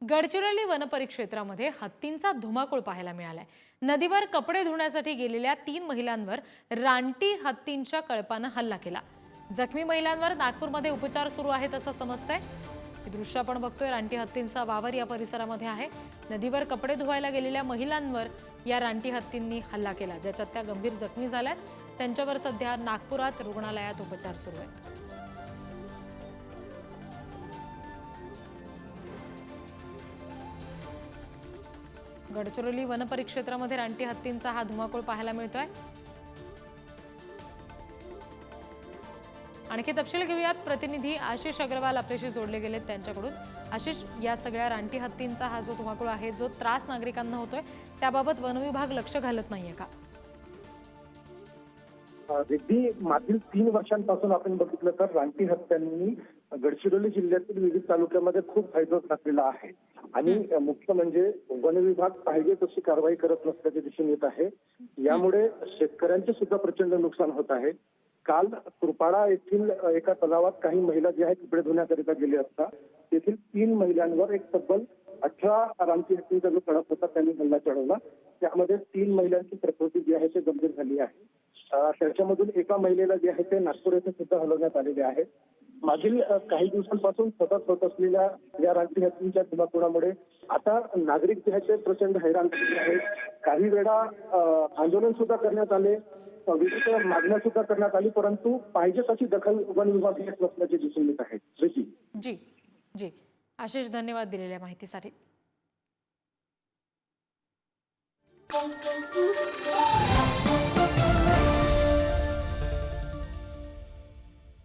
गडचिरोली वनपरिक्षेत्रामध्ये हत्तींचा धुमाकूळ पाहायला मिळालाय। नदीवर कपडे धुण्यासाठी गेलेल्या 3 महिलांवर रानटी हत्तींच्या कळपानं हल्ला केला। जखमी महिलांवर नागपूरमध्ये उपचार सुरू आहेत असं समजतंय। हे दृश्य आपण बघतोय, रानटी हत्तींचा वावर या परिसरामध्ये आहे। नदीवर कपडे धुवायला गेलेल्या महिलांवर या रानटी हत्तींनी हल्ला केला, ज्याच्यात त्या गंभीर जखमी झाल्यात। त्यांच्यावर सध्या नागपुरात रुग्णालयात उपचार सुरू आहेत। गडचिरोली वनपरिक्षेत्रामध्ये रानटी हत्तींचा हा धुमाकूळ पाहायला मिळतोय। आणखी तपशील घेऊयात, प्रतिनिधी आशिष अग्रवाल आपल्याशी जोडले गेलेत त्यांच्याकडून। आशिष, या सगळ्या रानटी हत्तींचा हा जो धुमाकूळ आहे, जो त्रास नागरिकांना होतोय, त्याबाबत वनविभाग लक्ष घालत नाहीये का? अगदी मागील 3 वर्षांपासून आपण बघितलं तर रानटी हत्यांनी गडचिरोली जिल्ह्यातील विविध तालुक्यामध्ये खूप फायदा घातलेला आहे आणि मुख्य म्हणजे वन विभाग पाहिजे तशी कारवाई करत नसल्याचे दिसून येत आहे। यामुळे शेतकऱ्यांचे सुद्धा प्रचंड नुकसान होत आहे। काल कुरपाडा येथील एका तलावात काही महिला जे आहेत कपडे धुण्याकरिता गेले असता तेथील 3 महिलांवर एक तब्बल 18 रानटी हत्तींचा जो कळप होता त्यांनी हल्ला चढवला। त्यामध्ये 3 महिलांची प्रकृती जी आहे ते गंभीर झाली आहे। त्याच्यामधून एका महिलेला जे आहे ते नागपूर येथे सुद्धा हलवण्यात आलेले आहे। मागील काही दिवसांपासून सतत होत असलेल्या या रानटी हत्तींच्या धुमाकूळामुळे आता नागरिक जे आहेत ते प्रचंड हैराण झाले आहेत। काही वेळा आंदोलन सुद्धा करण्यात आले, विविध मागण्या सुद्धा करण्यात आली, परंतु पाहिजे तशी दखल वन विभाग घेत नसल्याचे दिसून येत आहे। जी जी आशिष, धन्यवाद दिलेल्या माहितीसाठी।